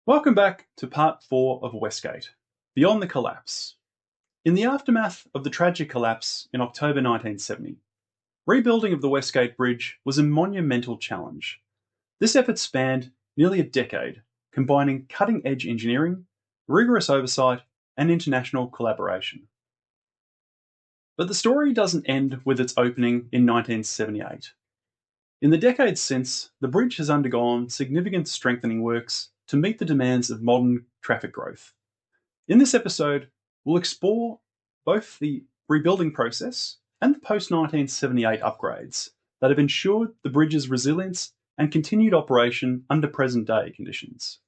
Welcome back to part 4 of Westgate, Beyond the Collapse. In the aftermath of the tragic collapse in October 1970, rebuilding of the Westgate Bridge was a monumental challenge. This effort spanned nearly a decade, combining cutting-edge engineering, rigorous oversight, and international collaboration. But the story doesn't end with its opening in 1978. In the decades since, the bridge has undergone significant strengthening works to meet the demands of modern traffic growth. In this episode, we'll explore both the rebuilding process and the post-1978 upgrades that have ensured the bridge's resilience and continued operation under present-day conditions.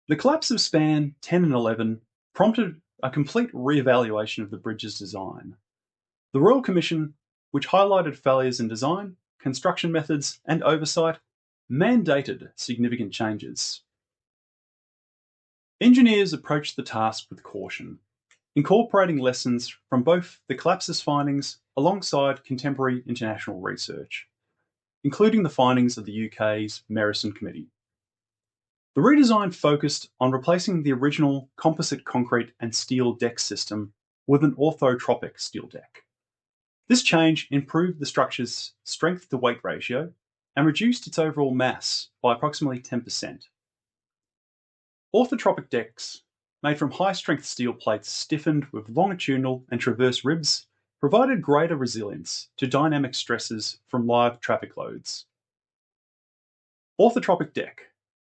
The collapse of span 10 and 11 prompted a complete re-evaluation of the bridge's design. The Royal Commission, which highlighted failures in design, construction methods, and oversight, mandated significant changes. Engineers approached the task with caution, incorporating lessons from both the collapse's findings alongside contemporary international research, including the findings of the UK's Merison Committee. The redesign focused on replacing the original composite concrete and steel deck system with an orthotropic steel deck. This change improved the structure's strength-to-weight ratio and reduced its overall mass by approximately 10%. Orthotropic decks, made from high-strength steel plates stiffened with longitudinal and transverse ribs, provided greater resilience to dynamic stresses from live traffic loads. Orthotropic deck.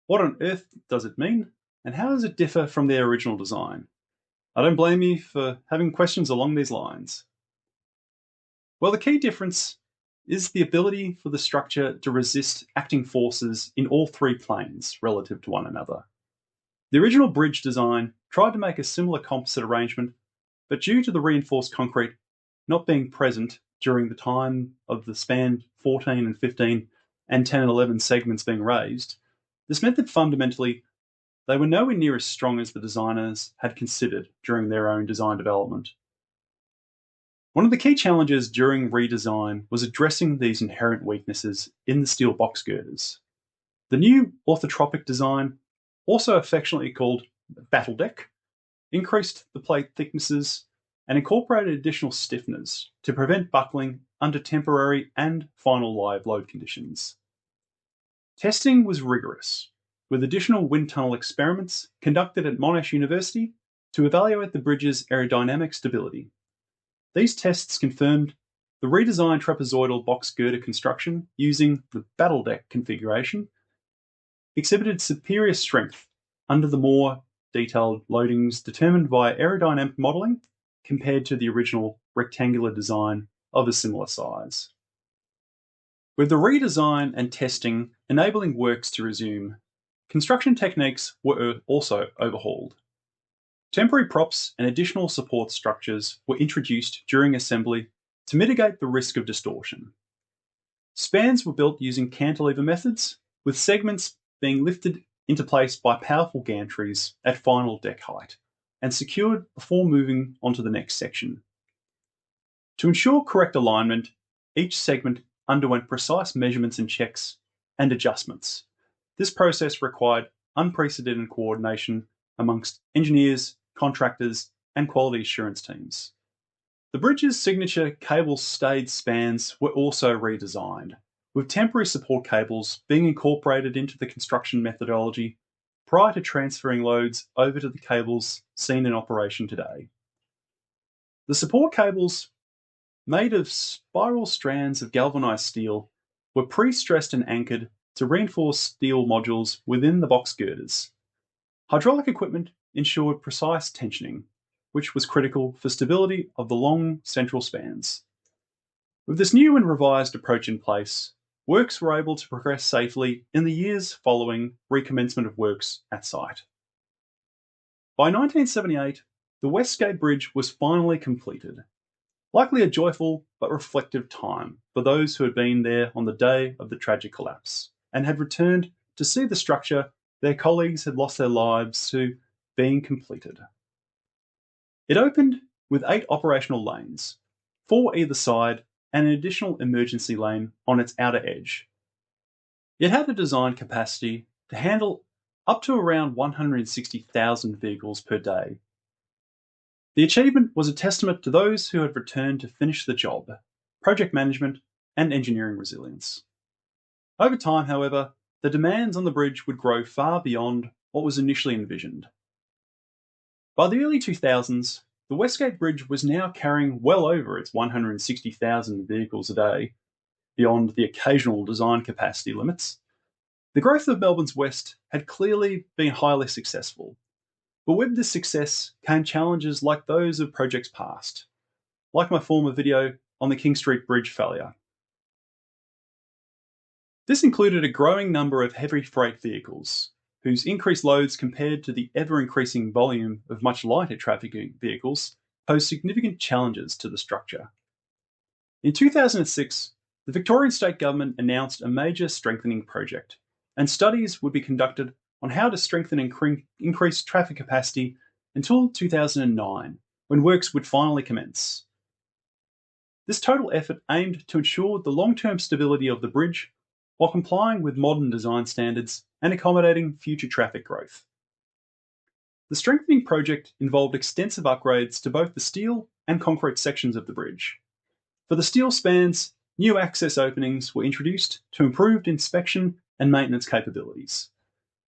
What on earth does it mean, and how does it differ from their original design? I don't blame you for having questions along these lines. Well, the key difference is the ability for the structure to resist acting forces in all three planes relative to one another. The original bridge design tried to make a similar composite arrangement, but due to the reinforced concrete not being present during the time of the span 14 and 15 and 10 and 11 segments being raised, this meant that fundamentally they were nowhere near as strong as the designers had considered during their own design development. One of the key challenges during redesign was addressing these inherent weaknesses in the steel box girders. The new orthotropic design, also affectionately called battle deck, increased the plate thicknesses and incorporated additional stiffeners to prevent buckling under temporary and final live load conditions. Testing was rigorous, with additional wind tunnel experiments conducted at Monash University to evaluate the bridge's aerodynamic stability. These tests confirmed the redesigned trapezoidal box girder construction using the battle deck configuration exhibited superior strength under the more detailed loadings determined by aerodynamic modelling compared to the original rectangular design of a similar size. With the redesign and testing enabling works to resume, construction techniques were also overhauled. Temporary props and additional support structures were introduced during assembly to mitigate the risk of distortion. Spans were built using cantilever methods, with segments being lifted into place by powerful gantries at final deck height and secured before moving onto the next section. To ensure correct alignment, each segment underwent precise measurements and checks and adjustments. This process required unprecedented coordination amongst engineers, contractors, and quality assurance teams. The bridge's signature cable-stayed spans were also redesigned, with temporary support cables being incorporated into the construction methodology prior to transferring loads over to the cables seen in operation today. The support cables, made of spiral strands of galvanized steel, were pre-stressed and anchored to reinforce steel modules within the box girders. Hydraulic equipment ensured precise tensioning, which was critical for stability of the long central spans. With this new and revised approach in place, works were able to progress safely in the years following recommencement of works at site. By 1978, the Westgate Bridge was finally completed, likely a joyful but reflective time for those who had been there on the day of the tragic collapse and had returned to see the structure their colleagues had lost their lives to being completed. It opened with 8 operational lanes, 4 either side, and an additional emergency lane on its outer edge. It had a design capacity to handle up to around 160,000 vehicles per day. The achievement was a testament to those who had returned to finish the job, project management, and engineering resilience. Over time, however, the demands on the bridge would grow far beyond what was initially envisioned. By the early 2000s, the Westgate Bridge was now carrying well over its 160,000 vehicles a day, beyond the occasional design capacity limits. The growth of Melbourne's West had clearly been highly successful, but with this success came challenges like those of projects past, like my former video on the King Street Bridge failure. This included a growing number of heavy freight vehicles, whose increased loads compared to the ever-increasing volume of much lighter trafficking vehicles posed significant challenges to the structure. In 2006, the Victorian State Government announced a major strengthening project, and studies would be conducted on how to strengthen and increase traffic capacity until 2009, when works would finally commence. This total effort aimed to ensure the long-term stability of the bridge while complying with modern design standards and accommodating future traffic growth. The strengthening project involved extensive upgrades to both the steel and concrete sections of the bridge. For the steel spans, new access openings were introduced to improved inspection and maintenance capabilities.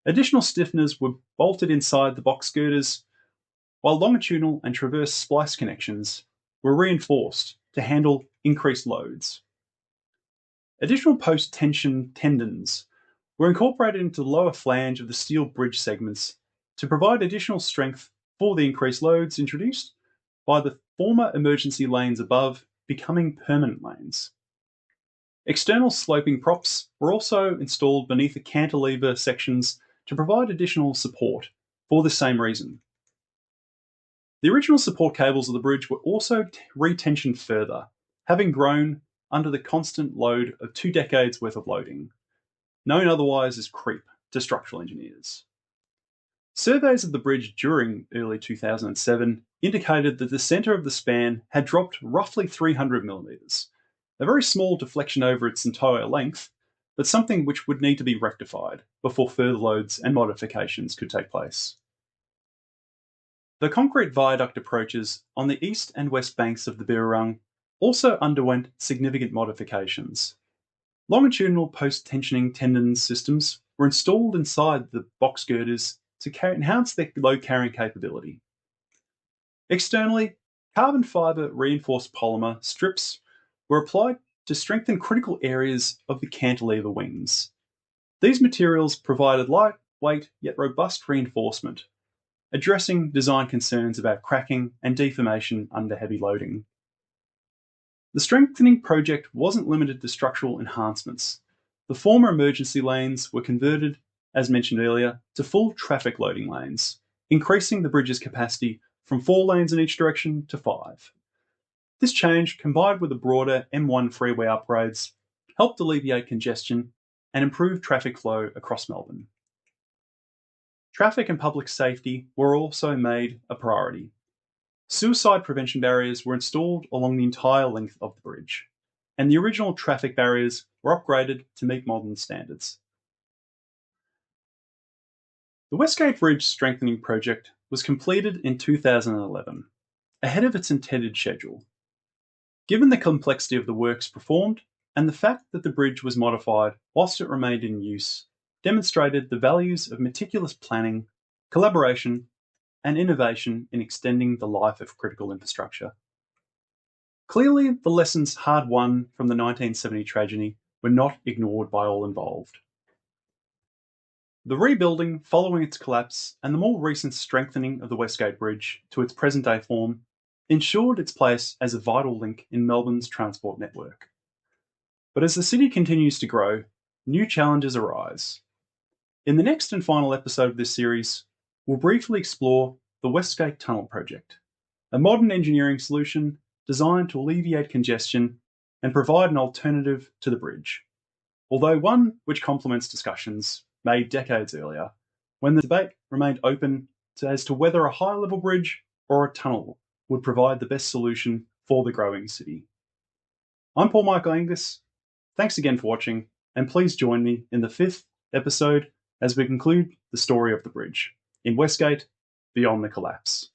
Additional stiffeners were bolted inside the box girders, while longitudinal and transverse splice connections were reinforced to handle increased loads. Additional post-tension tendons were incorporated into the lower flange of the steel bridge segments to provide additional strength for the increased loads introduced by the former emergency lanes above becoming permanent lanes. External sloping props were also installed beneath the cantilever sections to provide additional support for the same reason. The original support cables of the bridge were also retensioned further, having grown under the constant load of 2 decades worth of loading, known otherwise as creep to structural engineers. Surveys of the bridge during early 2007 indicated that the centre of the span had dropped roughly 300 millimetres, a very small deflection over its entire length, but something which would need to be rectified before further loads and modifications could take place. The concrete viaduct approaches on the east and west banks of the Birrarung also underwent significant modifications. Longitudinal post-tensioning tendon systems were installed inside the box girders to enhance their load-carrying capability. Externally, carbon fibre reinforced polymer strips were applied to strengthen critical areas of the cantilever wings. These materials provided lightweight yet robust reinforcement, addressing design concerns about cracking and deformation under heavy loading. The strengthening project wasn't limited to structural enhancements. The former emergency lanes were converted, as mentioned earlier, to full traffic loading lanes, increasing the bridge's capacity from 4 lanes in each direction to 5. This change, combined with the broader M1 freeway upgrades, helped alleviate congestion and improve traffic flow across Melbourne. Traffic and public safety were also made a priority. Suicide prevention barriers were installed along the entire length of the bridge, and the original traffic barriers were upgraded to meet modern standards. The Westgate Bridge strengthening project was completed in 2011, ahead of its intended schedule. Given the complexity of the works performed and the fact that the bridge was modified whilst it remained in use, demonstrated the values of meticulous planning, collaboration, and innovation in extending the life of critical infrastructure. Clearly, the lessons hard won from the 1970 tragedy were not ignored by all involved. The rebuilding following its collapse and the more recent strengthening of the Westgate Bridge to its present-day form ensured its place as a vital link in Melbourne's transport network. But as the city continues to grow, new challenges arise. In the next and final episode of this series, we'll briefly explore the Westgate Tunnel Project, a modern engineering solution designed to alleviate congestion and provide an alternative to the bridge, although one which complements discussions made decades earlier, when the debate remained open as to whether a high-level bridge or a tunnel would provide the best solution for the growing city. I'm Paul Michael Angus. Thanks again for watching, and please join me in the 5th episode as we conclude the story of the bridge in Westgate, beyond the collapse.